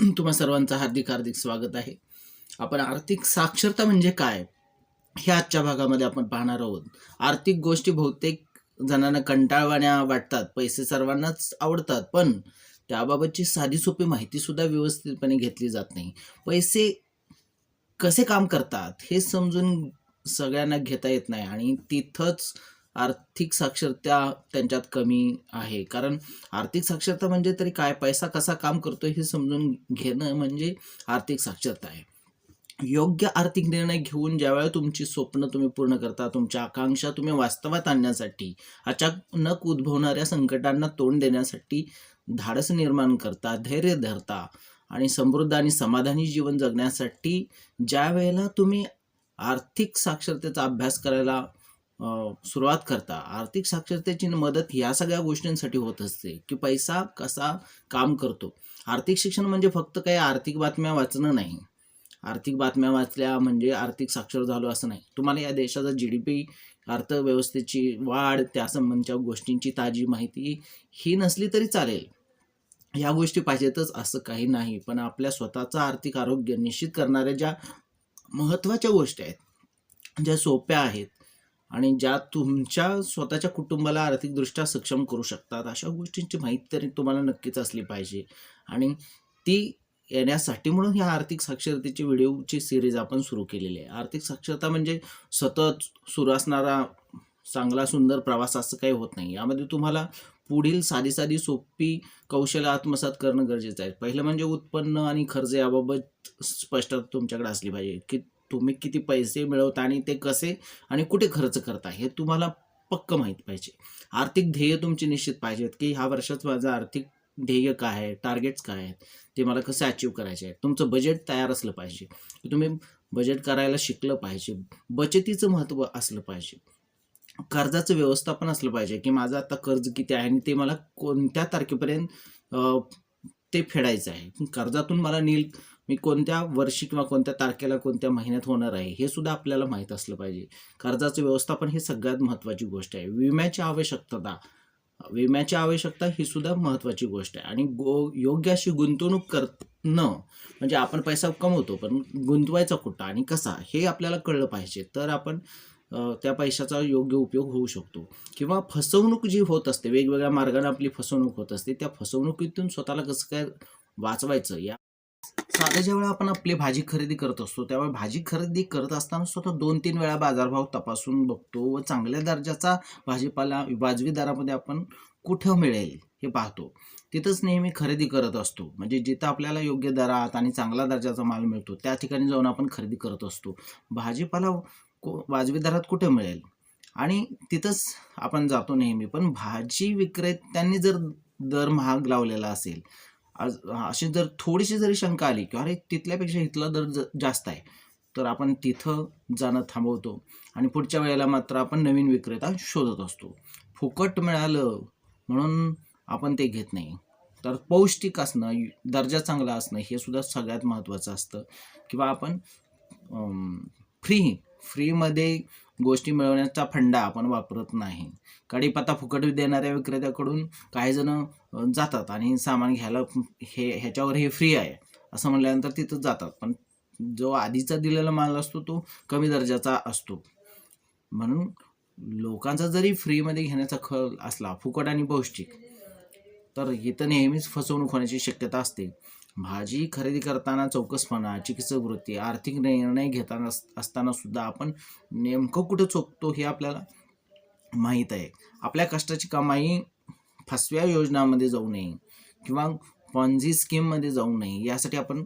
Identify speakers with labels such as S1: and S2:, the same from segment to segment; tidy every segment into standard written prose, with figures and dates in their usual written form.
S1: तुम्हा सर्वांचं हार्दिक हार्दिक स्वागत आहे. आपण आर्थिक साक्षरता म्हणजे काय हे आजच्या भागामध्ये आपण पाहणार आहोत. आर्थिक गोष्टी बहुतेक जणांना कंटाळवाण्या वाटतात. पैसे सर्वांनाच आवडतात, पण त्याबाबतची साधी सोपी माहिती सुद्धा व्यवस्थितपणे घेतली जात नाही. पैसे कसे काम करतात हे समजून सगळ्यांना घेता येत नाही आणि तिथंच आर्थिक साक्षरता त्यांच्यात कमी आहे. कारण आर्थिक साक्षरता म्हणजे तरी काय, पैसा कसा काम करतोय हे समजून घेणं म्हणजे आर्थिक साक्षरता आहे. योग्य आर्थिक निर्णय घेऊन ज्यावेळेला तुमची स्वप्न तुम्ही पूर्ण करता, तुमच्या आकांक्षा तुम्ही वास्तवात आणण्यासाठी, अचानक उद्भवणाऱ्या संकटांना तोंड देण्यासाठी धाडस निर्माण करता, धैर्य धरता आणि समृद्ध आणि समाधानी जीवन जगण्यासाठी ज्या वेळेला तुम्ही आर्थिक साक्षरतेचा अभ्यास करायला सुरुवात करता, आर्थिक साक्षरतेची मदत ह्या सगळ्या गोष्टींसाठी होत असते, की पैसा कसा काम करतो. आर्थिक शिक्षण म्हणजे फक्त काही आर्थिक बातम्या वाचणं नाही. आर्थिक बातम्या वाचल्या म्हणजे आर्थिक साक्षर झालो असं नाही. तुम्हाला या देशाचा GDP, अर्थव्यवस्थेची वाढ, त्यासंबंधीच्या गोष्टींची ताजी माहिती ही नसली तरी चालेल. ह्या गोष्टी पाहिजेतच असं काही नाही. पण आपल्या स्वतःचं आर्थिक आरोग्य निश्चित करणाऱ्या ज्या महत्त्वाच्या गोष्टी आहेत, ज्या सोप्या आहेत आणि ज्या तुमच्या स्वतःच्या कुटुंबाला आर्थिकदृष्ट्या सक्षम करू शकतात, अशा गोष्टींची माहिती तरी तुम्हाला नक्कीच असली पाहिजे. आणि ती येण्यासाठी म्हणून ह्या आर्थिक साक्षरतेची व्हिडिओची सिरीज आपण सुरू केलेली आहे. आर्थिक साक्षरता म्हणजे सतत सुरू असणारा चांगला सुंदर प्रवास असं काही होत नाही. यामध्ये तुम्हाला पुढील साधी साधी सोपी कौशल्य आत्मसात करणं गरजेचं आहे. पहिलं म्हणजे उत्पन्न आणि खर्च याबाबत स्पष्टता तुमच्याकडे असली पाहिजे, की तुम्ही किती पैसे मिळवता आणि ते कसे आणि कुठे खर्च करता हे तुम्हाला पक्क माहीत पाहिजे. आर्थिक ध्येय तुमची निश्चित पाहिजेत, की ह्या वर्षात माझं आर्थिक ध्येय काय आहे, टार्गेट्स काय आहेत, ते मला कसं अचीव्ह करायचे आहे. तुमचं बजेट तयार असलं पाहिजे, की तुम्ही बजेट करायला शिकलं पाहिजे. बचतीचं महत्त्व असलं पाहिजे. कर्जाचं व्यवस्थापन असलं पाहिजे, की माझं आता कर्ज किती आहे आणि ते मला कोणत्या तारखेपर्यंत ते फेडायचं आहे. कर्जातून मला मी कोणत्या वर्षी किंवा कोणत्या तारखेला कोणत्या महिन्यात होणार आहे हे सुद्धा आपल्याला माहीत असलं पाहिजे. कर्जाचं व्यवस्थापन ही सगळ्यात महत्त्वाची गोष्ट आहे. विम्याची आवश्यकता ही सुद्धा महत्त्वाची गोष्ट आहे. आणि योग्य अशी गुंतवणूक करणं म्हणजे आपण पैसा कमवतो, पण गुंतवायचा कुठं आणि कसा हे आपल्याला कळलं पाहिजे. तर आपण त्या पैशाचा योग्य उपयोग होऊ शकतो. किंवा फसवणूक जी होत असते, वेगवेगळ्या मार्गाने आपली फसवणूक होत असते, त्या फसवणुकीतून स्वतःला कसं काय वाचवायचं. साधं ज्यावेळेला आपण आपली भाजी खरेदी करत असतो, त्यावेळेला भाजी खरेदी करत असताना स्वतः 2-3 वेळा बाजारभाव तपासून बघतो व चांगल्या दर्जाचा भाजीपाला वाजवी दरामध्ये आपण कुठं मिळेल हे पाहतो. तिथंच नेहमी खरेदी करत असतो. म्हणजे जिथं आपल्याला योग्य दरात आणि चांगला दर्जाचा माल मिळतो त्या ठिकाणी जाऊन आपण खरेदी करत असतो. भाजीपाला वाजवी दरात कुठे मिळेल आणि तिथंच आपण जातो नेहमी. पण भाजी विक्रेत्यांनी जर दर महाग लावलेला असेल, अशी जर थोडीशी जरी शंका आली की अरे तिथल्यापेक्षा इथला दर जास्त आहे, तर आपण तिथं जाणं थांबवतो आणि पुढच्या वेळेला मात्र आपण नवीन विक्रेता शोधत असतो. फुकट मिळालं म्हणून आपण ते घेत नाही. तर पौष्टिक असणं, दर्जा चांगला असणं हे सुद्धा सगळ्यात महत्त्वाचं असतं. किंवा आपण फ्रीमध्ये गोष्टी मिळवण्याचा फंडा आपण वापरत नाही. कढीपत्ता फुकट देणाऱ्या विक्रेत्याकडून काही जण जातात आणि सामान घ्यायला ह्याच्यावर हे फ्री आहे असं म्हणल्यानंतर तिथं जातात. पण जो आधीचा दिलेला माल असतो तो कमी दर्जाचा असतो. म्हणून लोकांचा जरी फ्रीमध्ये घेण्याचा कल असला, फुकट आणि पौष्टिक, तर इथं नेहमीच फसवणूक होण्याची शक्यता असते. भाजी खरेदी करताना चौकसपणा, चिकित्सक वृत्ती, आर्थिक निर्णय घेताना असताना सुद्धा आपण नेमकं कुठं चुकतो हे आपल्याला माहीत आहे. आपल्या कष्टाची कमाई फसव्या योजनांमध्ये जाऊ नये किंवा पॉन्झी स्कीममध्ये जाऊ नये यासाठी आपण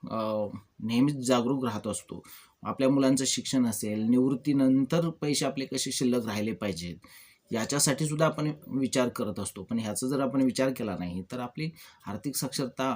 S1: नेहमीच जागरूक राहत असतो. आपल्या मुलांचं शिक्षण असेल, निवृत्तीनंतर पैसे आपले कसे शिल्लक राहिले पाहिजेत याच्यासाठी सुद्धा आपण विचार करत असतो. पण ह्याचा जर आपण विचार केला नाही तर आपली आर्थिक साक्षरता,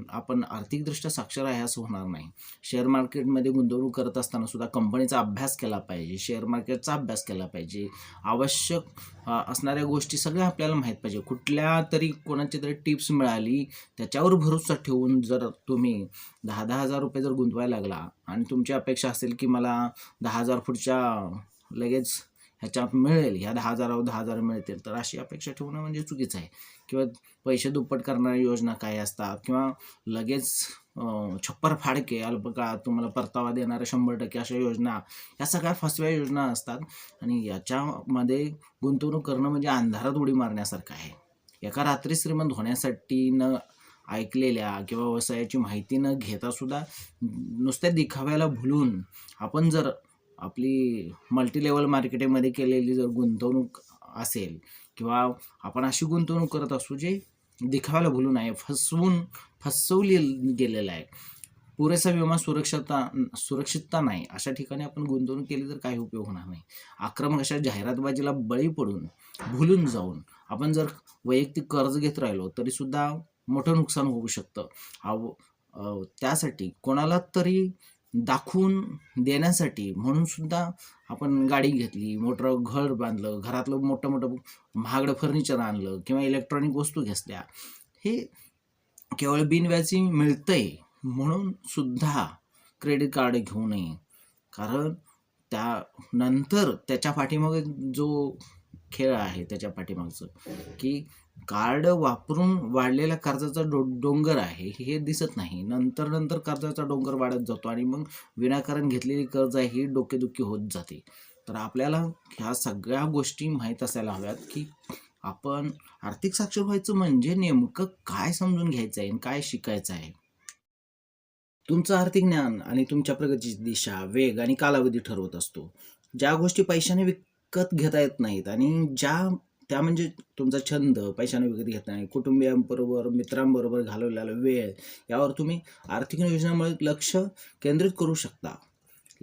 S1: आपण आर्थिकदृष्ट्या साक्षर आहे असं होणार नाही. शेअर मार्केटमध्ये गुंतवणूक करत असताना सुद्धा कंपनीचा अभ्यास केला पाहिजे, शेअर मार्केटचा अभ्यास केला पाहिजे. आवश्यक असणाऱ्या गोष्टी सगळ्या आपल्याला माहीत पाहिजे. कुठल्या तरी कोणाची तरी टिप्स मिळाली त्याच्यावर भरोसा ठेवून जर तुम्ही 10,000 10,000 रुपये जर गुंतवायला लागला आणि तुमची अपेक्षा असेल की मला 10,000 पुढच्या लगेच ह्याच्यात मिळेल, ह्या 10,000वर 10,000 मिळतील, तर अशी अपेक्षा ठेवणं म्हणजे चुकीचं आहे. किंवा पैसे दुप्पट करणाऱ्या योजना काय असतात, किंवा लगेच छप्पर फाडके अल्पकाळात तुम्हाला परतावा देणाऱ्या 100% अशा योजना, या सगळ्या फसव्या योजना असतात. आणि याच्यामध्ये गुंतवणूक करणं म्हणजे अंधारात उडी मारण्यासारखं आहे. एका रात्री श्रीमंत होण्यासाठी न ऐकलेल्या किंवा व्यवसायाची माहिती न घेता सुद्धा नुसत्या दिखाव्याला भुलून आपण जर आपली मल्टी लेवल मार्केटिंगमध्ये केलेली जर गुंतवणूक असेल, किंवा आपण अशी गुंतवणूक करत असू जे दिखाव्याला भुलून आहे, फसवली गेलेलं आहे, पुरेसा विमा सुरक्षितता नाही, अशा ठिकाणी आपण गुंतवणूक केली तर काही उपयोग होणार नाही. आक्रमक अशा जाहिरातबाजीला बळी पडून भुलून जाऊन आपण जर वैयक्तिक कर्ज घेत राहिलो तरी सुद्धा मोठं नुकसान होऊ शकतं. त्यासाठी कोणाला तरी दाखवून देण्यासाठी म्हणून सुद्धा आपण गाडी घेतली, मोठं घर बांधलं, घरातलं मोठं मोठं महागडं फर्निचर आणलं किंवा इलेक्ट्रॉनिक वस्तू घेतल्या, हे केवळ बिनव्याजी मिळतंय म्हणून सुद्धा क्रेडिट कार्ड घेऊ नये. कारण त्यानंतर त्याच्या पाठीमागे जो खेळ आहे, त्याच्या पाठीमागचं की कार्ड वापरून वाढलेल्या कर्जाचा डोंगर आहे हे दिसत नाही. नंतर कर्जाचा डोंगर वाढत जातो आणि मग विनाकारण घेतलेली कर्ज आहे ही डोकेदुखी होत जाते. तर आपल्याला ह्या सगळ्या गोष्टी माहीत असायला हव्यात की आपण आर्थिक साक्षर व्हायचं म्हणजे नेमकं काय समजून घ्यायचं आहे आणि काय शिकायचं आहे. तुमचं आर्थिक ज्ञान आणि तुमच्या प्रगतीची दिशा, वेग आणि कालावधी ठरवत असतो. ज्या गोष्टी पैशाने विकत घेता येत नाहीत आणि त्या म्हणजे तुमचा छंद पैशाने विकत घेत नाही, कुटुंबियांबरोबर, मित्रांबरोबर घालवलेला वेळ, यावर तुम्ही आर्थिक नियोजनामुळे लक्ष केंद्रित करू शकता.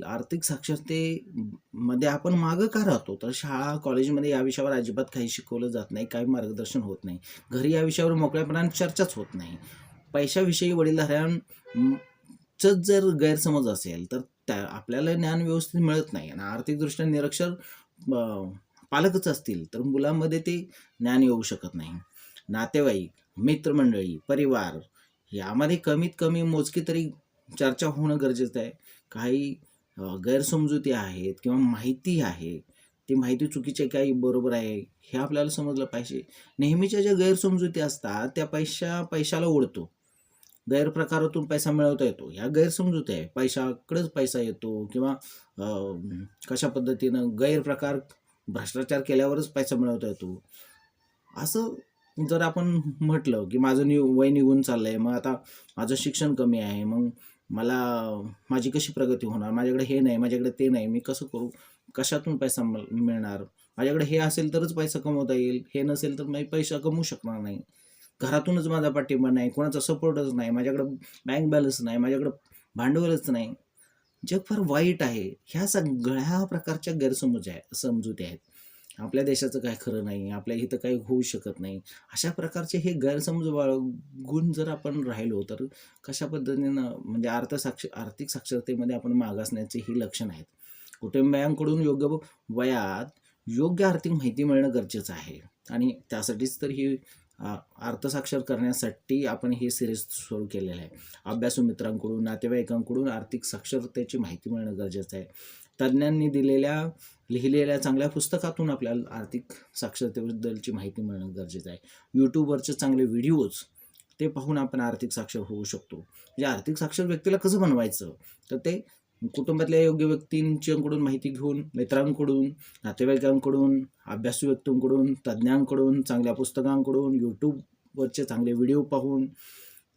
S1: आर्थिक साक्षरतेमध्ये आपण मागं का राहतो? तर शाळा, कॉलेजमध्ये या विषयावर अजिबात काही शिकवलं जात नाही, काही मार्गदर्शन होत नाही. घरी या विषयावर मोकळ्यापणाने चर्चाच होत नाही. पैशाविषयी वडीलधाऱ्यांचंच जर गैरसमज असेल तर आपल्याला ज्ञान व्यवस्थित मिळत नाही. आणि आर्थिकदृष्ट्या निरक्षर पालकच असतील तर मुलांमध्ये ते ज्ञान येऊ शकत नाही. नातेवाईक, मित्रमंडळी, परिवार यामध्ये कमीत कमी मोजकी तरी चर्चा होणं गरजेचं आहे. काही गैरसमजुती आहेत किंवा माहिती आहे, ती माहिती चुकीची आहे, काही बरोबर आहे, हे आपल्याला समजलं पाहिजे. नेहमीच्या ज्या गैरसमजुती असतात त्या पैशाला ओढतो, गैरप्रकारातून पैसा मिळवता येतो, ह्या गैरसमजुती आहे. पैशाकडेच पैसा येतो किंवा कशा पद्धतीनं गैरप्रकार, भ्रष्टाचार केल्यावरच पैसा मिळवता येतो, असं जर आपण म्हटलं की माझं वय निघून चाललं आहे, मग आता माझं शिक्षण कमी आहे, मग माझी कशी प्रगती होणार, माझ्याकडे हे नाही, माझ्याकडे ते नाही, मी कसं करू, कशातून पैसा मिळणार, माझ्याकडे हे असेल तरच पैसा कमवता येईल, हे नसेल तर मी पैसा कमवू शकणार नाही, घरातूनच माझा पाठिंबा नाही, कोणाचा सपोर्टच नाही, माझ्याकडं बँक बॅलन्स नाही, माझ्याकडं भांडवलच नाही, जग फार वाईट आहे. ह्या सगळ्या प्रकारच्या समजुती आहेत. आपल्या देशाचं काय खरं नाही, आपल्या इथं काही होऊ शकत नाही, अशा प्रकारचे हे गैरसमज बाळगून जर आपण राहिलो तर कशा पद्धतीनं म्हणजे आर्थिक साक्षरतेमध्ये आपण मागासण्याचे ही लक्षण आहेत. कुटुंबियांकडून योग्य वयात योग्य आर्थिक माहिती मिळणं गरजेचं आहे. आणि त्यासाठीच तर ही अर्थसाक्षर करण्यासाठी आपण हे सिरीज सुरू केलेलं आहे. अभ्यासू मित्रांकडून, नातेवाईकांकडून आर्थिक साक्षरतेची माहिती मिळणं गरजेचं आहे. तज्ज्ञांनी लिहिलेल्या चांगल्या पुस्तकातून आपल्याला आर्थिक साक्षरतेबद्दलची माहिती मिळणं गरजेचं आहे. यूट्यूबवरचे चांगले व्हिडिओज ते पाहून आपण आर्थिक साक्षर होऊ शकतो. म्हणजे आर्थिक साक्षर व्यक्तीला कसं बनवायचं, तर ते कुटुंबातल्या योग्य व्यक्तींच्याकडून माहिती घेऊन, मित्रांकडून, नातेवाईकांकडून, अभ्यासू व्यक्तींकडून, तज्ज्ञांकडून, चांगल्या पुस्तकांकडून, यूट्यूबवरचे चांगले व्हिडिओ पाहून,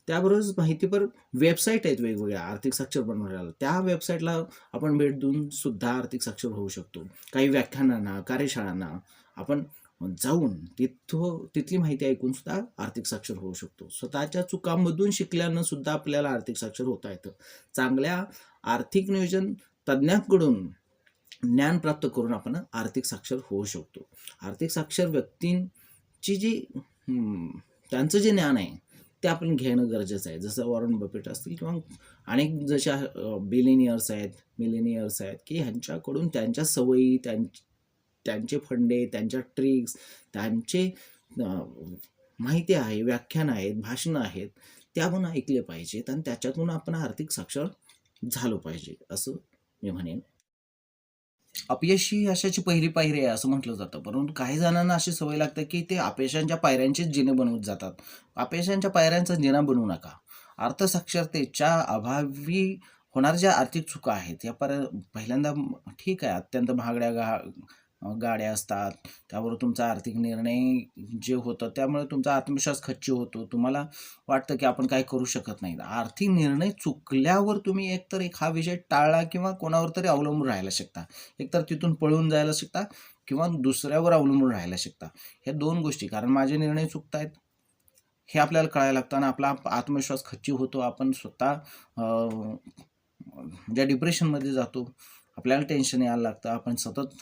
S1: त्याबरोबरच माहितीपर वेबसाईट आहेत वेगवेगळ्या आर्थिक साक्षर बनवण्याला, त्या वेबसाईटला आपण भेट देऊन सुद्धा आर्थिक साक्षर होऊ शकतो. काही व्याख्यानांना, कार्यशाळांना आपण जाऊन तिथली माहिती ऐकून सुद्धा आर्थिक साक्षर होऊ शकतो. स्वतःच्या चुकांमधून शिकल्यानं सुद्धा आपल्याला आर्थिक साक्षर होता येतं. चांगल्या आर्थिक नियोजन तज्ज्ञांकडून ज्ञान प्राप्त करून आपण आर्थिक साक्षर होऊ शकतो. आर्थिक साक्षर व्यक्तींची त्यांचं जे ज्ञान आहे ते आपण घेणं गरजेचं आहे. जसं वॉरन बफेट असतील किंवा अनेक जशा बिलिनियर्स आहेत, मिलेनियर्स आहेत की ह्यांच्याकडून त्यांच्या सवयी, त्यांचे फंडे, त्यांच्या ट्रिक्स, त्यांचे माहिती आहे, व्याख्यानं आहेत, भाषणं आहेत, ते आपण ऐकले पाहिजेत आणि त्याच्यातून आपण आर्थिक साक्षर झालो पाहिजे असं मी म्हणेन. अपयश ही यशाची पहिली पायरी आहे असं म्हटलं जातं. परंतु काही जणांना अशी सवय लागते, की ते अपयशांच्या पायऱ्यांचेच जिने बनवत जातात. अपयशांच्या पायऱ्यांचा जिना बनवू नका. अर्थसाक्षरतेच्या अभावी होणाऱ्या ज्या आर्थिक चुका आहेत, या पहिल्यांदा ठीक आहे, अत्यंत महागड्या गाड्या असतात. त्याबरोबर तुमचा आर्थिक निर्णय जे होतं, त्यामुळे तुमचा आत्मविश्वास खच्ची होतो. तुम्हाला वाटतं, की आपण काही करू शकत नाही. आर्थिक निर्णय चुकल्यावर तुम्ही एकतर हा विषय टाळला किंवा कोणावर तरी अवलंबून राहायला शिकता. एकतर तिथून पळून जायला शिकता किंवा दुसऱ्यावर अवलंबून राहायला शिकता. ह्या 2 गोष्टी, कारण माझे निर्णय चुकतायत हे आपल्याला कळायला लागतं आणि आपला आत्मविश्वास खच्ची होतो. आपण स्वतः ज्या डिप्रेशनमध्ये जातो, आपल्याला टेन्शन यायला लागतं, आपण सतत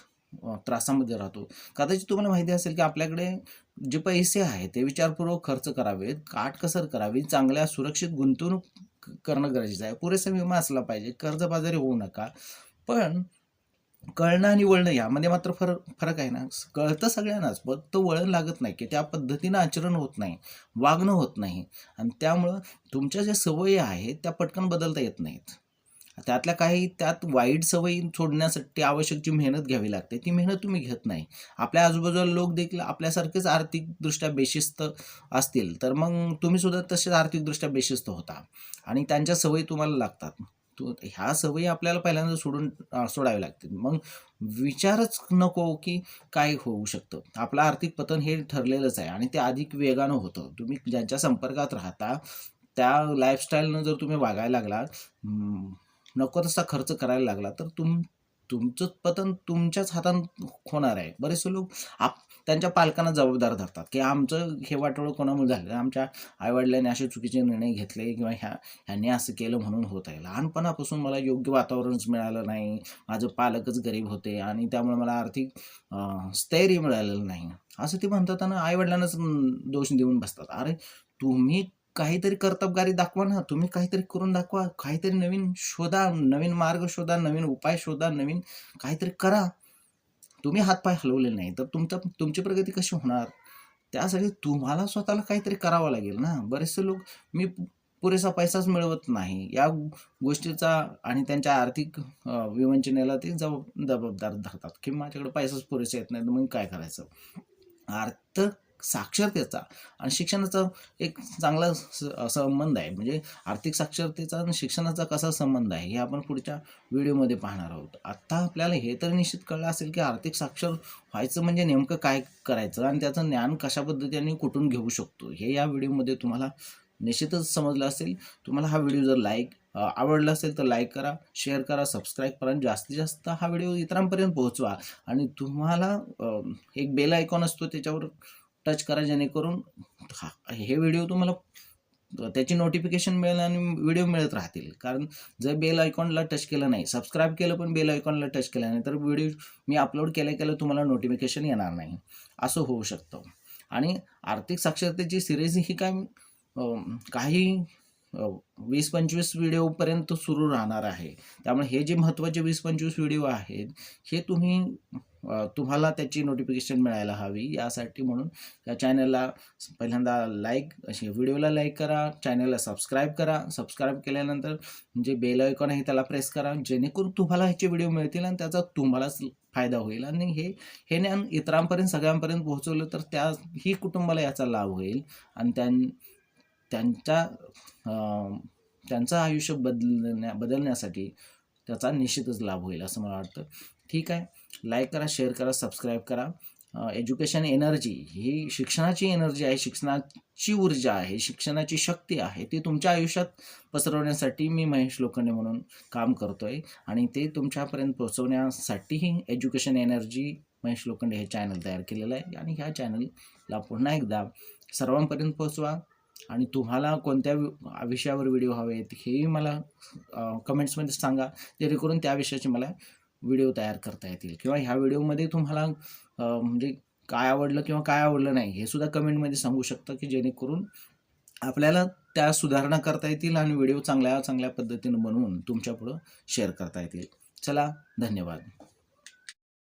S1: त्रासामध्ये राहतो. कदाचित तुम्हाला माहिती असेल, की आपल्याकडे जे पैसे आहेत ते विचारपूर्वक खर्च करावेत, काटकसर करावी, चांगल्या सुरक्षित गुंतवणूक करणं गरजेचं आहे. पुरेसा विमा असला पाहिजे, कर्जबाजारी होऊ नका. पण कळणं आणि वळणं यामध्ये मात्र फरक आहे ना. कळतं सगळ्यांनाच, फक्त वळण लागत नाही, की त्या पद्धतीनं आचरण होत नाही, वागणं होत नाही आणि त्यामुळं तुमच्या ज्या सवयी आहेत त्या पटकन बदलता येत नाहीत. त्यातल्या काही त्यात वाईट सवयी सोडण्यासाठी आवश्यक जी मेहनत घ्यावी लागते, ती मेहनत तुम्ही घेत नाही. आपल्या आजूबाजूला लोक देखील आपल्यासारखेच आर्थिकदृष्ट्या बेशिस्त असतील, तर मग तुम्ही सुद्धा तसेच आर्थिकदृष्ट्या बेशिस्त होता आणि त्यांच्या सवयी तुम्हाला लागतात. ह्या सवयी आपल्याला पहिल्यांदा सोडाव्या लागतील. मग विचारच नको, की काय होऊ शकतं. आपलं आर्थिक पतन हे ठरलेलंच आहे आणि ते अधिक वेगानं होतं. तुम्ही ज्यांच्या संपर्कात राहता, त्या लाईफस्टाईलनं जर तुम्ही वागायला लागला, नको तसा खर्च करायला लागला, तर तुमचं पतन तुमच्याच हातात होणार आहे. बरेचसे लोक त्यांच्या पालकांना जबाबदार धरतात, की आमचं हे वाटोळं कोणामुळे झालं, आमच्या आईवडिलांनी असे चुकीचे निर्णय घेतले किंवा ह्यांनी असं केलं म्हणून होत आहे. लहानपणापासून मला योग्य वातावरणच मिळालं नाही, माझे पालकच गरीब होते आणि त्यामुळे मला आर्थिक स्थैर्य मिळालेलं नाही, असं ते म्हणतात आणि आईवडिलांनाच दोष देऊन बसतात. अरे तुम्ही काहीतरी कर्तबगारी दाखवा ना, तुम्ही काहीतरी करून दाखवा, काहीतरी नवीन शोधा, नवीन मार्ग शोधा, नवीन उपाय शोधा, नवीन काहीतरी करा. तुम्ही हातपाय हलवले नाही तर तुमची प्रगती कशी होणार? त्यासाठी तुम्हाला स्वतःला काहीतरी करावं लागेल ना. बरेचसे लोक मी पुरेसा पैसाच मिळवत नाही या गोष्टीचा आणि त्यांच्या आर्थिक विवंचनेला ते जबाबदार धरतात, की माझ्याकडे पैसाच पुरेसा येत नाही, तर मग काय करायचं? आर्थिक साक्षरतेचा आणि शिक्षणाचा एक चांगला संबंध आहे. म्हणजे आर्थिक साक्षरतेचा आणि शिक्षणाचा कसा संबंध आहे हे आपण पुढच्या व्हिडिओमध्ये पाहणार आहोत. आत्ता आपल्याला हे तर निश्चित कळलं असेल, की आर्थिक साक्षर व्हायचं म्हणजे नेमकं काय करायचं आणि त्याचं ज्ञान कशा पद्धतीने कुठून घेऊ शकतो हे या व्हिडिओमध्ये तुम्हाला निश्चितच समजलं असेल. तुम्हाला हा व्हिडिओ जर आवडला असेल तर लाईक करा, शेअर करा, सबस्क्राईब करा आणि जास्तीत जास्त हा व्हिडिओ इतरांपर्यंत पोहोचवा आणि तुम्हाला एक बेल आयकॉन असतो त्याच्यावर टच करा, जेणेकरून हे व्हिडिओ तुम्हाला त्याची नोटिफिकेशन मिळेल आणि व्हिडिओ मिळत राहतील. कारण जर बेल आयकॉनला टच केलं नाही, सबस्क्राईब केलं पण बेल आयकॉनला टच केलं नाही, तर व्हिडिओ मी अपलोड केल्या तुम्हाला नोटिफिकेशन येणार नाही, असं होऊ शकतं. आणि आर्थिक साक्षरतेची सिरीज ही काही 20-25 व्हिडिओपर्यंत सुरू राहणार आहे. त्यामुळे हे जे महत्त्वाचे 20-25 व्हिडिओ आहेत हे तुम्हाला त्याची नोटिफिकेशन मिळायला हवी, यासाठी म्हणून या चॅनलला पहिल्यांदा व्हिडिओला लाईक करा, चॅनलला सबस्क्राईब करा. सबस्क्राईब केल्यानंतर जे बेल आयकॉन आहे त्याला प्रेस करा, जेणेकरून तुम्हाला ह्याचे व्हिडिओ मिळतील आणि त्याचा तुम्हालाच फायदा होईल आणि हे ज्ञान इतरांपर्यंत सगळ्यांपर्यंत पोहोचवलं तर त्याही कुटुंबाला याचा लाभ होईल आणि त्यांचं आयुष्य बदलण्यासाठी त्याचा निश्चितच लाभ होईल असं मला वाटतं. ठीक आहे, लाईक करा, शेअर करा, सबस्क्राईब करा. एज्युकेशन एनर्जी ही शिक्षणाची एनर्जी आहे, शिक्षणाची ऊर्जा आहे, शिक्षणाची शक्ती आहे. ती तुमच्या आयुष्यात पसरवण्यासाठी मी महेश लोखंडे म्हणून काम करतोय आणि ते तुमच्यापर्यंत पोहोचवण्यासाठीही एज्युकेशन एनर्जी महेश लोखंडे हे चॅनल तयार केलेलं आहे आणि ह्या चॅनलला पुन्हा एकदा सर्वांपर्यंत पोहोचवा आणि तुम्हाला कोणत्या विषयावर व्हिडिओ हवेत हेही मला कमेंट्समध्ये सांगा, जेणेकरून त्या विषयाचे मला व्हिडिओ तयार करता येतील किंवा ह्या व्हिडिओमध्ये तुम्हाला म्हणजे काय आवडलं किंवा काय आवडलं नाही हे सुद्धा कमेंटमध्ये सांगू शकता, की जेणेकरून आपल्याला त्या सुधारणा करता येतील आणि व्हिडिओ चांगल्या पद्धतीनं बनवून तुमच्यापुढं शेअर करता येतील. चला, धन्यवाद.